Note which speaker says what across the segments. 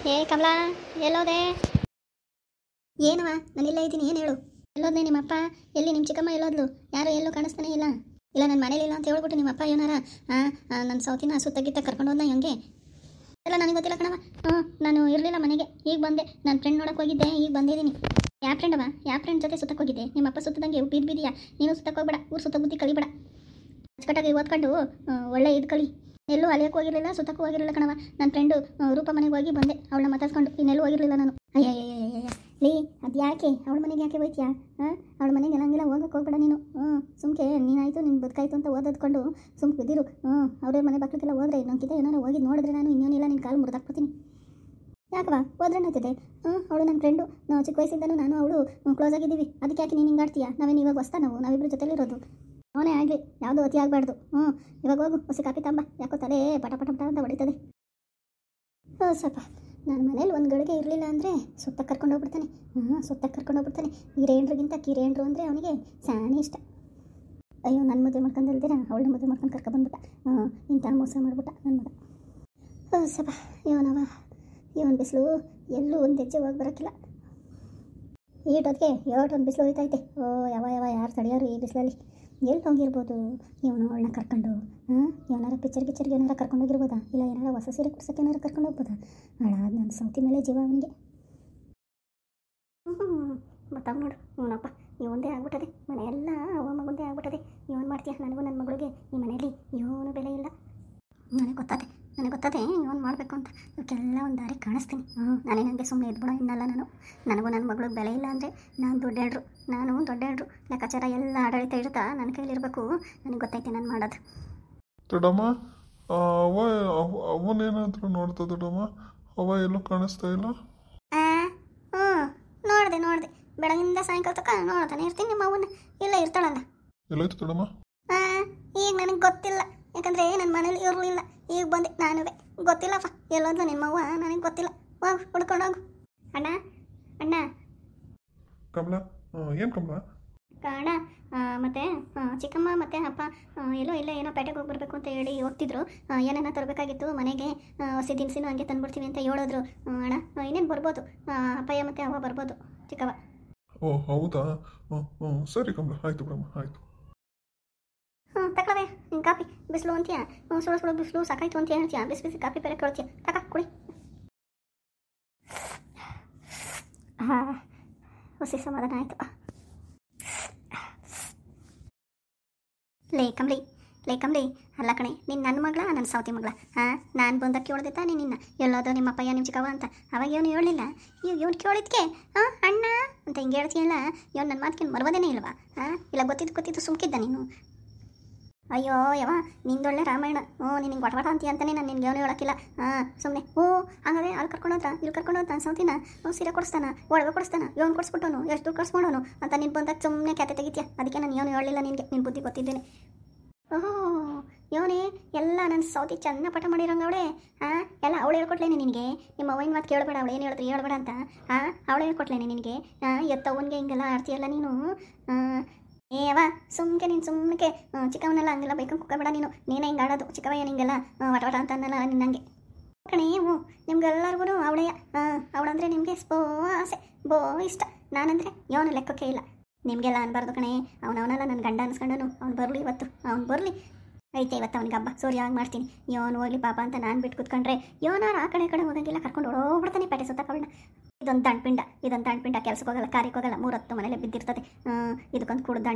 Speaker 1: ಏ ಕಮಲಾ, ಎಲ್ಲೋದೆ? ಏನವ, ನಾನಿಲ್ಲೇ ಇದ್ದೀನಿ, ಏನು ಹೇಳು. ಎಲ್ಲೋದ್ನೆ ನಿಮ್ಮಪ್ಪ? ಎಲ್ಲಿ ನಿಮ್ಮ ಚಿಕ್ಕಮ್ಮ ಎಲ್ಲೋದ್ಲು? ಯಾರು ಎಲ್ಲೂ ಕಾಣಿಸ್ತಾನೆ ಇಲ್ಲ. ಇಲ್ಲ ನನ್ನ ಮನೇಲಿ ಇಲ್ಲ ಅಂತ ಹೇಳ್ಬಿಟ್ಟು ನಿಮ್ಮಪ್ಪ ಏನಾರ ನನ್ನ ಸೌತಿನ ಸುತ್ತಗಿತ್ತ ಕರ್ಕೊಂಡು ಹೋದ್ನ ಹಂಗೆ? ಎಲ್ಲ ನನಗೆ ಗೊತ್ತಿಲ್ಲ ಕಣವ. ನಾನು ಇರಲಿಲ್ಲ ಮನೆಗೆ, ಈಗ ಬಂದೆ. ನನ್ನ ಫ್ರೆಂಡ್ ನೋಡಕ್ಕೆ ಹೋಗಿದ್ದೆ, ಈಗ ಬಂದಿದ್ದೀನಿ. ಯಾವ ಫ್ರೆಂಡವ? ಯಾವ ಫ್ರೆಂಡ್ ಜೊತೆ ಸುತ್ತಕ್ಕೆ ಹೋಗಿದ್ದೆ? ನಿಮ್ಮಪ್ಪ ಸುತ್ತದಂಗೆ ಬಿದ್ದಿದೆಯಾ? ನೀನು ಸುತ್ತಕ್ಕೆ ಹೋಗ್ಬೇಡ, ಊರು ಸುತ್ತ ಬುದ್ಧಿ ಕಲಿಬೇಡ. ಅಚ್ಚುಕಟ್ಟಾಗಿ ಓದ್ಕೊಂಡು ಒಳ್ಳೆ ಇದು ಕಲಿ. ಎಲ್ಲೂ ಅಲಿಯಕ್ಕೆ ಹೋಗಿರಲಿಲ್ಲ, ಸುತ್ತಕ್ಕೂ ಹೋಗಿರಲಿಲ್ಲ ಕಣವ. ನನ್ನ ಫ್ರೆಂಡು ರೂಪ ಮನೆಗೆ ಹೋಗಿ ಬಂದೆ, ಅವಳನ್ನ ಮಾತಾಡ್ಸ್ಕೊಂಡು. ಇನ್ನೆಲ್ಲೂ ಹೋಗಿರಲಿಲ್ಲ ನಾನು. ಲೀ, ಅದು ಯಾಕೆ ಅವಳ ಮನೆಗೆ ಯಾಕೆ ಹೋಯ್ತೀಯಾ? ಅವಳ ಮನೆಗೆ ಎಲ್ಲಂಗಿಲ್ಲ, ಹೋಗಕ್ಕೆ ಹೋಗ್ಬೇಡ ನೀನು. ಸುಮ್ಕೆ ನೀನಾಯಿತು, ನಿನ್ನ ಬದುಕಾಯ್ತು ಅಂತ ಓದೋದ್ಕೊಂಡು ಸುಮ್ಕೆ ಬಿದ್ದಿರು. ಅವ್ರ ಮನೆ ಬಾಕ್ಲಿಗೆಲ್ಲ ಹೋದ್ರೆ ಇನ್ನೊಂದಿದೆ ಏನಾರು ಹೋಗಿ ನೋಡಿದ್ರೆ ನಾನು ಇನ್ನೇನಿಲ್ಲ ನಿನ್ನ ಕಾಲು ಮುರಿದಾಕ್ಬಿಡ್ತೀನಿ. ಯಾಕವಾ ಹೋದ್ರೆ ಏನಾಗ್ತದೆ? ಅವಳು ನನ್ನ ಫ್ರೆಂಡು, ನಾವು ಚಿಕ್ಕ ವಯಸ್ಸಿಂದನೂ ನಾನು ಅವಳು ಕ್ಲೋಸ್ ಆಗಿದ್ದೀವಿ. ಅದಕ್ಕೆ ಯಾಕೆ ನೀನು ಹಿಂಗಾಡ್ತೀಯಾ? ನಾವೇನು ಇವಾಗ ಹೊಸ್ತಾ ನಾವಿಬ್ಬರು ಜೊತೆಲಿರೋದು. ಅವನೇ ಆಗಲಿ, ಯಾವುದೂ ಅತಿ ಆಗಬಾರ್ದು. ಇವಾಗ ಹೋಗು, ಹೊಸ ಕಾಪಿ ತಂಬ. ಯಾಕೋ ತಲೆ ಪಟ ಪಟ ಪಟ ಅಂತ ಹೊಡಿತದೆ. ಸ್ವಲ್ಪ ನನ್ನ ಮನೇಲಿ ಒಂದು ಗಳಿಗೆ ಇರಲಿಲ್ಲ ಅಂದರೆ ಸುತ್ತಕ್ಕೆ ಕರ್ಕೊಂಡು ಹೋಗ್ಬಿಡ್ತಾನೆ. ಸುತ್ತಕ್ಕೆ ಕರ್ಕೊಂಡು ಹೋಗ್ಬಿಡ್ತಾನೆ. ಹಿರೇಣ್ರಿಗಿಂತ ಕಿರೇಣ್ರು ಅಂದರೆ ಅವನಿಗೆ ಸಾನೇ ಇಷ್ಟ. ಅಯ್ಯೋ, ನನ್ನ ಮದುವೆ ಮಾಡ್ಕೊಂಡಲ್ದಿರ ಅವಳನ್ನ ಮದುವೆ ಮಾಡ್ಕೊಂಡು ಕರ್ಕೊಬಂದ್ಬಿಟ್ಟ. ಇಂಥ ಮೋಸ ಮಾಡ್ಬಿಟ್ಟ ನನ್ನ ಮಗ. ಸ್ವಲ್ಪ ಇವನ್ ಬಿಸಿಲು ಎಲ್ಲೂ ಒಂದು ಹೆಜ್ಜೆ ಹೋಗಿ ಬರೋಕ್ಕಿಲ್ಲ. ಈಟೊತ್ತಿಗೆ ಒಂದು ಬಿಸಿಲು ಹೋಯ್ತೈತೆ. ಯಾವ ಯಾರು ತಡೆಯೋರು ಈ ಬಿಸಿಲಲ್ಲಿ? ಎಲ್ಲಿ ಹೋಗಿರ್ಬೋದು ಇವನು? ಅವಳನ್ನ ಕರ್ಕೊಂಡು ಏನಾರ ಪಿಕ್ಚರ್ಗೆ ಏನಾರ ಕರ್ಕೊಂಡೋಗಿರ್ಬೋದಾ? ಇಲ್ಲ ಏನಾರ ಹೊಸ ಸೀರೆ ಕುಡ್ಸೋಕ್ಕೆ ಏನಾರ ಕರ್ಕೊಂಡು ಹೋಗ್ಬೋದಾ? ಹಾಳಾದ ನನ್ನ ಸೌತಿ ಮೇಲೆ ಜೀವ ಅವನಿಗೆ. ಮತ್ತಾಗ ನೋಡು ಇವನಪ್ಪ, ಇವೊಂದೇ ಆಗ್ಬಿಟ್ಟದೆ. ಮನೆಯೆಲ್ಲ ಅವ ಮಗುಂದೇ ಆಗ್ಬಿಟ್ಟದೆ. ಇವನು ಮಾಡ್ತೀಯ? ನನಗೂ ನನ್ನ ಮಗಳಿಗೆ ಈ ಮನೆಯಲ್ಲಿ ಇವನು ಬೆಲೆ ಇಲ್ಲ. ನನಗೆ ಗೊತ್ತದೆ ಇವನು ಮಾಡಬೇಕು ಅಂತ. ಇವಕ್ಕೆಲ್ಲ ಒಂದು ದಾರಿ ಕಾಣಿಸ್ತೀನಿ. ನಾನೇ ನನಗೆ ಸುಮ್ಮನೆ ಇದ್ಬಿಡೋ ಇನ್ನಲ್ಲ ನಾನು. ನನಗೂ ನನ್ನ ಮಗಳಿಗೆ ಬೆಲೆ ಇಲ್ಲ ಅಂದರೆ ನಾನು ದೊಡ್ಡ ಲೆಕ್ಕಾಚಾರ ಎಲ್ಲ ಆಡಳಿತ ಇಡ್ತಾ ನನ್ನ ಕೈಲಿರಬೇಕು. ನನಗೆ ಗೊತ್ತೈತೆ ನಾನು ಮಾಡೋದು.
Speaker 2: ದೊಡ್ಡಮ್ಮ, ಅವನೇನಾದರೂ ನೋಡ್ತಾ ದೊಡ್ಡಮ್ಮ? ಅವ ಎಲ್ಲೂ ಕಾಣಿಸ್ತಾ ಇಲ್ಲ.
Speaker 1: ನೋಡಿದೆ ಬೆಳಗಿಂದ ಸಾಯಂಕಾಲ ತನಕ ನೋಡ್ತಾನೆ ಇರ್ತೀನಿ ನಿಮ್ಮ ಅವನ್ನ. ಇಲ್ಲ ಇರ್ತಾಳಲ್ಲ.
Speaker 2: ಎಲ್ಲಾಯ್ತು ದೊಡ್ಡಮ್ಮ?
Speaker 1: ಈಗ ನನಗೆ ಗೊತ್ತಿಲ್ಲ, ಯಾಕಂದರೆ ನನ್ನ ಮನೇಲಿ ಇರಲಿಲ್ಲ. ಈಗ ಬಂದೆ ನಾನುವೇ. ಗೊತ್ತಿಲ್ಲಪ್ಪ ಎಲ್ಲೋದ್ಲು ನಿಮ್ಮವ್ವ, ನನಗೆ ಗೊತ್ತಿಲ್ಲ. ಹೋಗು ಹುಡ್ಕೊಂಡೋಗು. ಅಣ್ಣ
Speaker 2: ಕಮಲ, ಏನು ಕಮಲ?
Speaker 1: ಅಣ್ಣ ಮತ್ತೆ ಚಿಕ್ಕಮ್ಮ ಮತ್ತು ಅಪ್ಪ ಎಲ್ಲೋ ಏನೋ ಪೇಟೆಗೆ ಹೋಗಿ ಬರಬೇಕು ಅಂತ ಹೇಳಿ ಹೋಗ್ತಿದ್ರು. ಏನೇನೋ ತರಬೇಕಾಗಿತ್ತು ಮನೆಗೆ, ಹಸಿ ದಿನಸಿನೂ ಹಂಗೆ ತಂದುಬಿಡ್ತೀವಿ ಅಂತ ಹೇಳಿದ್ರು. ಅಣ್ಣ ಇನ್ನೇನು ಬರ್ಬೋದು, ಅಪ್ಪಯ್ಯ ಮತ್ತು ಅವ್ವ ಬರ್ಬೋದು, ಚಿಕ್ಕವ್ವ.
Speaker 2: ಓ ಹೌದಾ? ಸರಿ ಕಮಲ, ಆಯಿತು ಬಿಡಮ್ಮ, ಆಯಿತು.
Speaker 1: ತಗೊಳವೆ ನಿನ್ನ ಕಾಫಿ. ಬಿಸಿಲು ಅಂತೀಯ, ಸುಳು ಬಿಸಿಲು ಸಾಕಾಯ್ತು ಅಂತ ಹೇಳ್ತೀಯ. ಬಿಸಿ ಕಾಫಿ ಬೇರೆ ಕೇಳ್ತೀಯ. ಕುಡಿ. ಹೊಸಿ ಸಮಾಧಾನ ಆಯಿತು. ಲೇ ಕಮ್ಲಿ, ಅಲ್ಲ ಕಣೆ, ನೀನು ನನ್ನ ಮಗಳ ನನ್ನ ಸೌತಿ ಮಗಳ? ನಾನು ಬಂದಾಗ ಕೇಳ್ದೆ ತಾನೇ ನಿನ್ನ ಎಲ್ಲೋದು ನಿಮ್ಮ ಅಪ್ಪಯ್ಯ ನಿಮ್ಮ ಚಿಕ್ಕವ್ವ ಅಂತ. ಅವಾಗ ಇವನು ಹೇಳಲಿಲ್ಲ. ಇವನು ಕೇಳಿದ್ಕೆ ಅಣ್ಣ ಅಂತ ಹಿಂಗೆ ಹೇಳ್ತೀಯಲ್ಲ. ಇವನು ನನ್ನ ಮಾತಿಗೆ ಮರವದೇನೇ ಇಲ್ವಾ? ಇಲ್ಲ ಗೊತ್ತಿದ್ದು ಸುಮ್ಕಿದ್ದ ನೀನು? ಅಯ್ಯೋ ಯವ, ನಿಂದೊಳ್ಳೆ ರಾಮಾಯಣ. ನಿನಗೆ ವಟ ಅಂತೀಯ ಅಂತಾನೆ ನಾನು ನಿನ್ಗೆ ಅವನು ಹೇಳೋಕ್ಕಿಲ್ಲ. ಸುಮ್ಮನೆ ಹಂಗಾದ್ರೆ ಅಲ್ಲಿ ಇಲ್ಲಿ ಕರ್ಕೊಂಡೋದ ಸೌತಿನ ಸೀರೆ ಕೊಡಿಸ್ತಾನ, ಒಡವೆ ಕೊಡಿಸ್ತಾನ, ಇವನು ಕೊಡಿಸ್ಬಿಟ್ಟವನು, ಎಷ್ಟು ದುಡ್ಡು ಖರ್ಚು ಅಂತ ನೀನು ಬಂದಾಗ ಸುಮ್ಮನೆ ಕ್ಯಾತೆ ತೆಗಿತೀಯ. ಅದಕ್ಕೆ ನಾನು ಇವನು ಹೇಳಲಿಲ್ಲ ನಿನಗೆ, ನಿನ್ನ ಬುದ್ಧಿ ಗೊತ್ತಿದ್ದೇನೆ. ಇವನೇ ಎಲ್ಲ ನನ್ನ ಸೌತಿ ಚೆನ್ನ ಪಟ ಮಾಡಿರೋಂಗವಳೆ. ಎಲ್ಲ ಅವಳು ಹೇಳ್ಕೊಟ್ಲೇನೆ ನಿನಗೆ? ನಿಮ್ಮ ಅವ್ವನ ಮಾತು ಕೇಳಬೇಡ, ಅವಳು ಏನು ಹೇಳಿದ್ರು ಹೇಳ್ಬೇಡ ಅಂತ. ಅವಳು ಹೇಳ್ಕೊಟ್ಲೇನೆ ನಿನಗೆ? ಎತ್ತವನಿಗೆ ಹಿಂಗೆಲ್ಲ ಆಡ್ತೀಯಲ್ಲ ನೀನು. ಏವ ಸುಮ್ಕೆ ಚಿಕ್ಕವನ್ನೆಲ್ಲ ಹಂಗೆಲ್ಲ ಬೈಕೊಂಡು ಕುಕ್ಕಬೇಡ ನೀನು. ನೀನೇ ಹಿಂಗೆ ಆಡೋದು. ಚಿಕ್ಕವಯ್ಯ ನಿಂಗೆಲ್ಲ ವಟ ಅಂತ ಅನ್ನಲ್ಲ ನಿನ್ನಂಗೆ ಕಣೇ. ನಿಮ್ಗೆಲ್ಲರಿಗೂ ಅವಳೆಯ ಅವಳಂದರೆ ನಿಮಗೆ ಆಸೆ, ಇಷ್ಟ. ನಾನಂದರೆ ಇವನು ಲೆಕ್ಕಕ್ಕೆ ಇಲ್ಲ. ನಿಮಗೆಲ್ಲ ಅನ್ಬಾರ್ದು ಕಣೆ. ಅವನವನೆಲ್ಲ ನನ್ನ ಗಂಡ ಅನ್ಸ್ಕೊಂಡನು. ಅವ್ನು ಬರಲಿ ಇವತ್ತು, ಅವ್ನು ಬರಲಿ. ಐತೆ ಇವತ್ತು ಅವ್ನಿಗೆ ಹಬ್ಬ ಸೂರ್ಯ ಮಾಡ್ತೀನಿ. ಇವನು ಹೋಗ್ಲಿ ಪಾಪ ಅಂತ ನಾನು ಬಿಟ್ಟು ಕೂತ್ಕೊಂಡ್ರೆ ಇವನಾರು ಆ ಕಡೆ ಹೋಗಂಗಿಲ್ಲ, ಕರ್ಕೊಂಡು ಓಡೋಗ್ಬಿಡ್ತಾನೆ ಪೇಟೆ ಸುತ್ತಕವಳನ್ನ. ಇದೊಂದು ತಣ್ಪಿಂಡ ಕೆಲ್ಸಕ್ಕೆ ಹೋಗಲ್ಲ, ಕಾರ್ಯಕ್ಕೆ ಹೋಗಲ್ಲ, 3 ಮನೇಲೆ ಬಿದ್ದಿರ್ತದೆ. ಇದಕ್ಕೊಂದು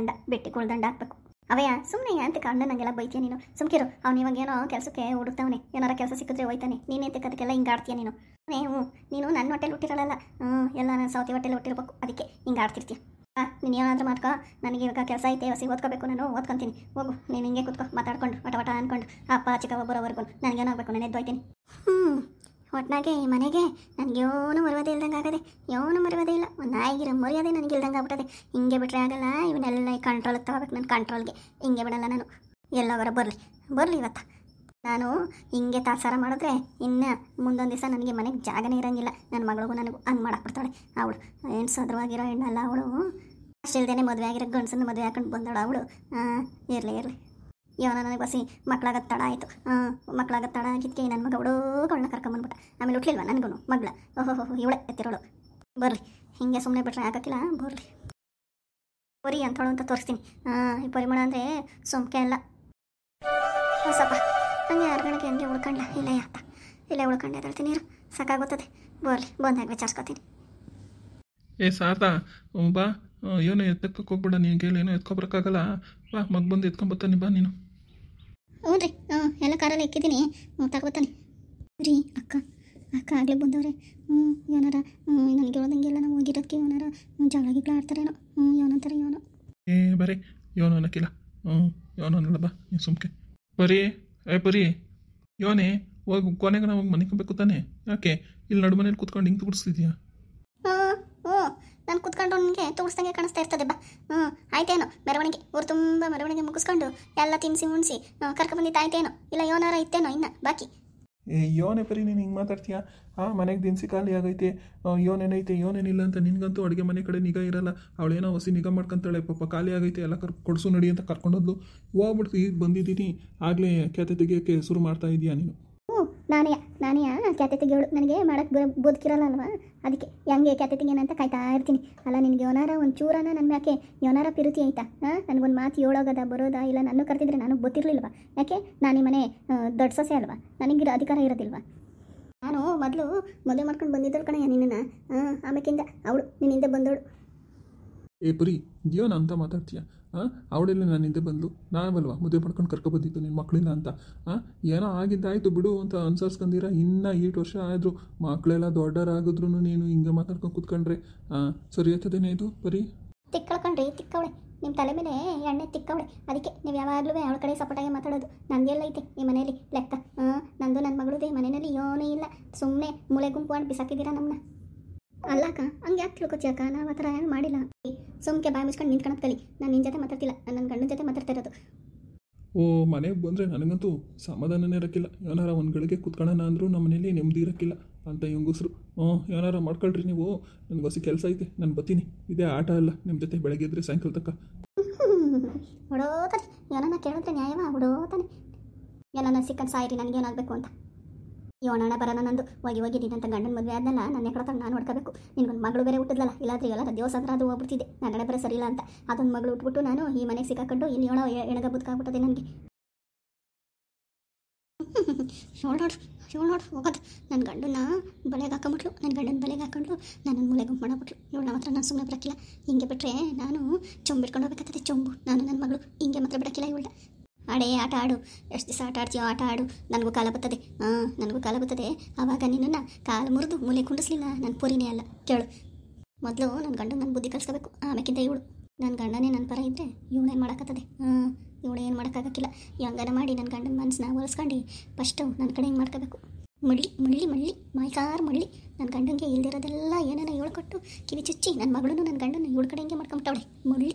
Speaker 1: ಬೆಟ್ಟಿ ಕುಳ್ದಂಡ ಹಾಕ್ಬೇಕು. ಅವಯ್ಯ ಸುಮ್ಮನೆ ಅಂತ ಕಂಡು ನನಗೆಲ್ಲ ಬೈತೀಯ ನೀನು? ಸುಮ್ಕಿರು. ಅವ್ನು ಇವಾಗ ಏನೋ ಕೆಲಸಕ್ಕೆ ಹುಡುಕ್ತಾವನೆ, ಏನಾರ ಕೆಲಸ ಸಿಕ್ಕಿದ್ರೆ ಹೋಯ್ತಾನೆ. ನೀನೇ ತೆಕ್ಕದಕ್ಕೆಲ್ಲ ಹಿಂಗೆ ಆಡ್ತೀಯ ನೀನು? ನೀನು ನನ್ನ ಹೊಟ್ಟೆಲಿ ಹುಟ್ಟಿರಲ್ಲ, ಎಲ್ಲ ನನ್ನ ಸೌತಿ ಹೊಟ್ಟೆಲಿ ಹುಟ್ಟಿರ್ಬೇಕು. ಅದಕ್ಕೆ ಹಿಂಗೆ ಆಡ್ತಿರ್ತೀಯ. ನೀನು ಏನಾದರೂ ಮಾಡ್ಕೊ. ನನಗೆ ಇವಾಗ ಕೆಲಸ ಐತೆ, ಹೊಸಿ ಓದ್ಕೋಬೇಕು. ನಾನು ಓದ್ಕೊತೀನಿ. ಹೋಗು ನೀನು ಹಿಂಗೆ ಕೂತ್ಕೊ ಮಾತಾಡ್ಕೊಂಡು ವಟ ಅಂದ್ಕೊಂಡು. ಅಪ್ಪ ಚಿಕ್ಕವ್ವ ಬರೋವರೆಗೂ ನನಗೇನಾಗಬೇಕು, ನಾನು ಎದ್ದೋಯ್ತೀನಿ. ಒಟ್ನಾಗೆ ಈ ಮನೆಗೆ ನನಗೇನು ಮರ್ಯಾದೆ ಇಲ್ದಂಗೆ ಆಗದೆ. ಏನೂ ಮರ್ಯಾದೆ ಇಲ್ಲ. ಒಂದು ನಾಯಿಗಿರೋ ಮರ್ಯಾದೆ ನನಗೆ ಇಲ್ದಂಗೆ ಆಗ್ಬಿಟ್ಟದೆ. ಹಿಂಗೆ ಬಿಟ್ಟರೆ ಆಗಲ್ಲ. ಇವನ್ನೆಲ್ಲ ಕಂಟ್ರೋಲಿಗೆ ತಗೋಬೇಕು. ನನ್ನ ಕಂಟ್ರೋಲ್ಗೆ ಹಿಂಗೆ ಬಿಡಲ್ಲ ನಾನು. ಎಲ್ಲವರ ಬರಲಿ ಇವತ್ತು. ನಾನು ಹಿಂಗೆ ತಾತ್ಸಾರ ಮಾಡಿದ್ರೆ ಇನ್ನು ಮುಂದೊಂದು ದಿವಸ ನನಗೆ ಮನೆಗೆ ಜಾಗನೇ ಇರೋಂಗಿಲ್ಲ. ನನ್ನ ಮಗಳಿಗೂ ನನಗೂ ಹಂಗೆ ಮಾಡಾಕ್ಬಿಡ್ತಾಳೆ ಅವಳು. ಹೆಣ್ಸದ್ರವಾಗಿರೋ ಹೆಣ್ಣಲ್ಲ ಅವಳು. ಅಷ್ಟಿಲ್ದೇನೆ ಮದುವೆ ಆಗಿರೋ ಗಂಡಸನ್ನು ಮದುವೆ ಹಾಕೊಂಡು ಬಂದಳು ಅವಳು. ಇರಲಿ ಇವನ ನನಗೆ ಬಸಿ ಮಕ್ಕಳಾಗತ್ತೆ ತಡ ಆಯಿತು ಮಕ್ಕಳಾಗತ್ತೆ ತಡ ಆಗಿದ್ದಕ್ಕೆ ನನ್ನ ಮಗ ಹುಡುಗಗಳನ್ನ ಕರ್ಕೊಂಬಂದ್ಬಿಟ್ಟ. ಆಮೇಲೆ ಹುಟ್ಲಿಲ್ವ ನನಗೂ ಮಗಳ. ಓಹೋ ಇವಳೆ ಎತ್ತಿರೋಳು. ಬರ್ರಿ ಹಿಂಗೆ ಸುಮ್ಮನೆ ಬಿಟ್ರೆ ಯಾಕಿಲ್ಲ, ಬರ್ರಿ ಪೊರಿ ಅಂಥೋಳು ಅಂತ ತೋರಿಸ್ತೀನಿ. ಈ ಪರಿಮಳ ಅಂದರೆ ಸೋಂಕೆ ಅಲ್ಲ ಹೊಸಪ್ಪ. ಹಂಗೆ 6 ಗಂಟೆಗೆ ಹಂಗೆ ಉಳ್ಕೊಂಡ ಇಲ್ಲೇ ಅಪ್ಪ, ಇಲ್ಲೇ ಉಳ್ಕೊಂಡೆ ಹೇಳ್ತೀನಿ ನೀರು ಸಾಕಾಗುತ್ತದೆ. ಬರ್ಲಿ ಬಂದಾಗ ವಿಚಾರಿಸ್ಕೊತೀನಿ.
Speaker 3: ಏ ಸಾರ್ದಾ ಬಾ, ಏನೋ ಎತ್ತಕ್ಕೆ ಹೋಗ್ಬೇಡ, ನೀನು ಕೇಳಿ ಏನೋ ಎತ್ಕೊಬರಕ್ಕಾಗಲ್ಲ. ಬಾ ಮಗ ಬಂದು ಎತ್ಕೊಂಬತ್ತಾನೆ ಬಾ ನೀನು.
Speaker 1: ಹ್ಞೂ ರೀ ಎಲ್ಲ ಕಾರಲ್ಲಿ ಇಕ್ಕಿದ್ದೀನಿ, ತಗೊಬತ್ತಾನೆ ರೀ. ಅಕ್ಕ ಆಗಲೇ ಬಂದವ್ರೆ. ಏನಾರ ನನಗೆ ಹೇಳೋದಂಗೆಲ್ಲ ನಾವು ಹೋಗಿರೋದಕ್ಕೆ ಏನಾರ ಜಗಳ ಗಿಗಳ ಆಡ್ತಾರೇನೋ. ಏನಂತಾರೆ ಇವನು.
Speaker 3: ಏ ಬರೀ ಯೋನು ಅನ್ನಕ್ಕಿಲ್ಲ. ಯೋನು ಅನ್ನಲ್ಲ, ಬಾ ನೀನು ಸುಮ್ಕೆ ಬರೀ. ಬರೀ ಯೋನೇ ಹೋಗಿ ಕೊನೆಗೆ ನಾವು ಮನಿಕೊಬೇಕು ತಾನೆ, ಯಾಕೆ ಇಲ್ಲಿ ನಡು ಮನೇಲಿ ಕೂತ್ಕೊಂಡು ಹಿಂಗೆ ತುಗಿಸ್ತಿದ್ಯಾ?
Speaker 1: ಹ್ಞೂ ನಾನು ಕೂತ್ಕೊಂಡು ನನಗೆ ತೋರಿಸ್ದಂಗೆ ಕಾಣಿಸ್ತಾ ಇರ್ತದೆ. ಬಾ ಆಯ್ತೇನೋ ಮೆರವಣಿಗೆ, ಊರು ತುಂಬ ಮೆರವಣಿಗೆ ಮುಗಿಸ್ಕೊಂಡು ಎಲ್ಲ ತಿನ್ನಿಸಿ ಮುನ್ಸಿ ಕರ್ಕೊಬಂದಿತ್ತು ಆಯ್ತೇನೋ, ಇಲ್ಲ ಯೋನಾರ ಇತ್ತೇನೋ ಇನ್ನು ಬಾಕಿ.
Speaker 3: ಏ ಯೋನೇ ಬರೀ ನೀನು ಹಿಂಗೆ ಮಾತಾಡ್ತೀಯಾ? ಮನೆಗೆ ದಿನಸಿ ಖಾಲಿ ಆಗೈತೆ, ಯೋನೇನೈತೆ ಯೋನೇನಿಲ್ಲ ಅಂತ ನಿನಗಂತೂ ಅಡುಗೆ ಮನೆ ಕಡೆ ನಿಗಾ ಇರಲ್ಲ. ಅವಳೇನೋ ಹೊಸಿ ನಿಗಾ ಮಾಡ್ಕೊಂತಾಳೆ, ಪಾಪ ಖಾಲಿ ಆಗೈತೆ ಎಲ್ಲ ಕೊಡಿಸು ನಡಿ ಅಂತ ಕರ್ಕೊಂಡೋದ್ಲು. ಹೋಗ್ಬಿಡ್ತು, ಈಗ ಬಂದಿದ್ದೀನಿ ಆಗಲೇ ಖ್ಯಾತೆ ತೆಗಿಯೋಕ್ಕೆ ಶುರು ಮಾಡ್ತಾ ಇದೀಯಾ ನೀನು?
Speaker 1: ನಾನೇ ಖ್ಯಾತೆ ತೆಗಿಯೋಳು, ನನಗೆ ಮಾಡೋಕ್ಕೆ ಬದುಕಿರಲ್ಲ ಅಲ್ವಾ, ಅದಕ್ಕೆ ಹೆಂಗೆ ಖ್ಯಾತೆ ತೆಗಿಯೋಣ ಕಾಯ್ತಾ ಇರ್ತೀನಿ. ಅಲ್ಲ ನಿನಗೆ ಯೋನಾರ ಒಂದು ಚೂರನ ನನ್ನ ಯಾಕೆ ಯೋನಾರ ಪಿರುತಿ ಆಯ್ತಾ? ನನಗೊಂದು ಮಾತು ಹೇಳೋಗದ ಬರೋದಾ? ಇಲ್ಲ ನಾನು ಕರೆದಿದ್ರೆ ನನಗೆ ಗೊತ್ತಿರಲಿಲ್ವಾ? ಯಾಕೆ ನಾನು ಈ ಮನೆ ದೊಡ್ಡ ಸೊಸೆ ಅಲ್ವಾ, ನನಗಿರೋ ಅಧಿಕಾರ ಇರೋದಿಲ್ವಾ? ನಾನು ಮೊದಲು ಮದುವೆ ಮಾಡ್ಕೊಂಡು ಬಂದಿದ್ದಳು ಕಣಯ್ಯ ನಿನ್ನನ್ನು. ಆಮೇಕಿಂದ ಅವಳು ನಿನ್ನಿಂದ ಬಂದವಳು.
Speaker 3: ಏ ಬರೀ ಯೋನ ಅಂತ ಮಾತಾಡ್ತೀಯ? ಅವಳೆಲ್ಲ ನಾನು ಹಿಂದೆ ಬಂದು ನಾವಲ್ವಾ ಮದುವೆ ಮಾಡ್ಕೊಂಡು ಕರ್ಕೊಬಂದಿದ್ದು ನಿನ್ನ ಮಕ್ಕಳಿಲ್ಲ ಅಂತ. ಏನೋ ಆಗಿದ್ದಾಯಿತು ಬಿಡು ಅಂತ ಅನ್ಸರ್ಸ್ಕೊಂಡಿರ. ಇನ್ನೂ 8 ವರ್ಷ ಆದರೂ ಮಕ್ಕಳೆಲ್ಲ ದೊಡ್ಡರಾಗಿದ್ರು ನೀನು ಹಿಂಗೆ ಮಾತಾಡ್ಕೊಂಡು ಕೂತ್ಕೊಂಡ್ರೆ ಸರಿ ಆಗ್ತದೇನೆ ಇದು? ಬರೀ
Speaker 1: ತಿಕ್ಕಳ್ಕೊಂಡ್ರಿ, ತಿಕ್ಕವಳೆ ನಿಮ್ಮ ತಲೆ ಮೇಲೆ ಎಣ್ಣೆ ತಿಕ್ಕವಳೆ. ಅದಕ್ಕೆ ನೀವು ಯಾವಾಗಲೂ ಅವಳ ಕಡೆ ಸಪೋರ್ಟಾಗಿ ಮಾತಾಡೋದು. ನಂದೆಲ್ಲ ಐತೆ ಈ ಮನೆಯಲ್ಲಿ ಲೆಕ್ಕ. ನಂದು ನನ್ನ ಮಗಳದೇ ಮನೆಯಲ್ಲಿ ಏನೂ ಇಲ್ಲ. ಸುಮ್ಮನೆ ಮೂಲೆ ಗುಂಪು ಮಾಡಿ ಬಿಸಾಕಿದ್ದೀರಾ ನಮ್ಮನ್ನ. ಅಲ್ಲಕ್ಕ ಹಂಗೆ ಯಾಕೆ ತಿಳ್ಕೊತೀಯಕ್ಕ? ನಾವು ಆ ಥರ ಏನು ಮಾಡಿಲ್ಲ. ಸುಮ್ಕೆ ಬಾಯಿ ಮುಚ್ಕೊಂಡು ನಿಂತ್ಕೊಳಕ್ಕೆ ಕಲಿ. ನಾನು ನಿನ್ನ ಜೊತೆ ಮಾತಾಡ್ತಿಲ್ಲ, ನಾನು ನನ್ನ ಗಂಡನ ಜೊತೆ ಮಾತಾಡ್ತಾ ಇರೋದು.
Speaker 3: ಓ ಮನೆಗೆ ಬಂದರೆ ನನಗಂತೂ ಸಮಾಧಾನನೇ ಇರೋಕ್ಕಿಲ್ಲ. ಏನಾರ ಒಂದು ಗಳಿಗೆ ಕೂತ್ಕೊಳ್ಳೋಣ ಅಂದರೂ ನಮ್ಮ ಮನೇಲಿ ನೆಮ್ಮದಿ ಇರೋಕ್ಕಿಲ್ಲ ಅಂತ ಹೆಂಗಸ್ರು. ಏನಾರ ಮಾಡ್ಕೊಳ್ರಿ ನೀವು, ನನಗೆ ಹೊಸ ಕೆಲಸ ಐತೆ, ನಾನು ಬರ್ತೀನಿ. ಇದೇ ಆಟ ಅಲ್ಲ ನಿಮ್ಮ ಜೊತೆ ಬೆಳಗ್ಗೆ ಇದ್ದರೆ ಸಾಯಂಕಾಲ ತನಕ.
Speaker 1: ಹೊಡೋತಾನೆ ಏನನ್ನ ಕೇಳಿದ್ರೆ ನ್ಯಾಯವ ಹೊಡೋತಾನೆ. ಏನನ್ನ ಸಿಕ್ಕಂಡು ಸಾಯಿರಿ ನನಗೇನಾಗಬೇಕು ಅಂತ. ಯೋಣಣ್ಣ ಬರೋಣ ನಂದು ಹೋಗಿ ನೀನಂತ ಗಂಡನ ಮದುವೆ ಆದ್ನಲ್ಲ, ನನ್ನ ಕಡೆ ನಾನು ಹೊಡ್ಕೋಬೇಕು. ನಿನ್ಗೊಂದು ಮಗಳು ಬೇರೆ ಹುಟ್ಟಿದ್ಲಲ್ಲ, ಇಲ್ಲಾದ್ರೆ ಎಲ್ಲ ದೇವಸ ಅಂದ್ರೆ ಅದು ಹೋಗ್ಬಿಡ್ತಿದ್ದೆ. ನನ್ನ ಬರೀ ಸರಿ ಇಲ್ಲ ಅಂತ ಅದೊಂದು ಮಗಳು ಉಟ್ಬಿಟ್ಟು ನಾನು ಈ ಮನೆಗೆ ಸಿಕ್ಕಾಕೊಂಡು ಇಲ್ಲಿ ಎಣಗ ಬದುಕಾಗ್ಬಿಟ್ಟದೆ ನನಗೆ. ನೋಡು ಹೋಗೋದು. ನನ್ನ ಗಂಡನ ಬಲೆಗೆ ಹಾಕೊಂಬಿಟ್ಲು, ನನ್ನ ಗಂಡನ ಬಲೆಗೆ ಹಾಕೊಂಡು ನನ್ನ ಮೂಲೆ ಗುಂಪು ಮಾಡಬಿಟ್ಲು. ಇವಳು ಮಾತ್ರ ನಾನು ಸುಮ್ಮನೆ ಬಿಡಕ್ಕಿಲ್ಲ. ಹಿಂಗೆ ಬಿಟ್ಟರೆ ನಾನು ಚೊಂಬು ಬಿಟ್ಕೊಂಡು ಹೋಗ್ಬೇಕಾಗ್ತದೆ. ಚೊಂಬು ನಾನು ನನ್ನ ಮಗಳು ಹಿಂಗೆ ಮಾತ್ರ ಬಿಡಕ್ಕಿಲ್ಲ. ಇವಳ ಆಟ ಆಡು, ಎಷ್ಟು ದಿವಸ ಆಟ ಆಡ್ತೀಯೋ ಆಟ ಆಡು. ನನಗೂ ಕಾಲ ಬರ್ತದೆ, ನನಗೂ ಕಾಲ ಬರ್ತದೆ. ಆವಾಗ ನಿನ್ನನ್ನು ಕಾಲು ಮುರಿದು ಮೂಲೆ ಕುಂಡಿಸ್ಲಿಲ್ಲ ನನ್ನ ಪೂರಿನೇ ಅಲ್ಲ. ಕೇಳು, ಮೊದಲು ನನ್ನ ಗಂಡ ನನ್ನ ಬುದ್ಧಿ ಕಲಿಸ್ಕೋಬೇಕು, ಆಮೇಕಿಂತ ಇವಳು. ನನ್ನ ಗಂಡನೇ ನನ್ನ ಪರ ಇದ್ದರೆ ಇವಳೇನು ಮಾಡೋಕ್ಕತ್ತದೆ? ಇವಳು ಏನು ಮಾಡೋಕ್ಕಾಗಕ್ಕಿಲ್ಲ. ಹೆಂಗನ ಮಾಡಿ ನನ್ನ ಗಂಡನ ಮನಸ್ಸನ್ನ ಒರೆಸ್ಕೊಂಡು ಫಸ್ಟು ನನ್ನ ಕಡೆ ಹಿಂಗೆ ಮಾಡ್ಕೋಬೇಕು. ಮಳ್ಳಿ ಮಾಯ್ಕಾರು ಮಳ್ಳಿ ನನ್ನ ಗಂಡಂಗೆ ಇಲ್ದಿರೋದೆಲ್ಲ ಏನೇನೋ ಹೇಳ್ಕೊಟ್ಟು ಕಿವಿ ಚುಚ್ಚಿ ನನ್ನ ಮಗಳೂ ನನ್ನ ಗಂಡನ ಇವಳ ಕಡೆ ಹಿಂಗೆ ಮಾಡ್ಕೊಂಬಿಟ್ಟವಳೆ. ಮಳ್ಳಿ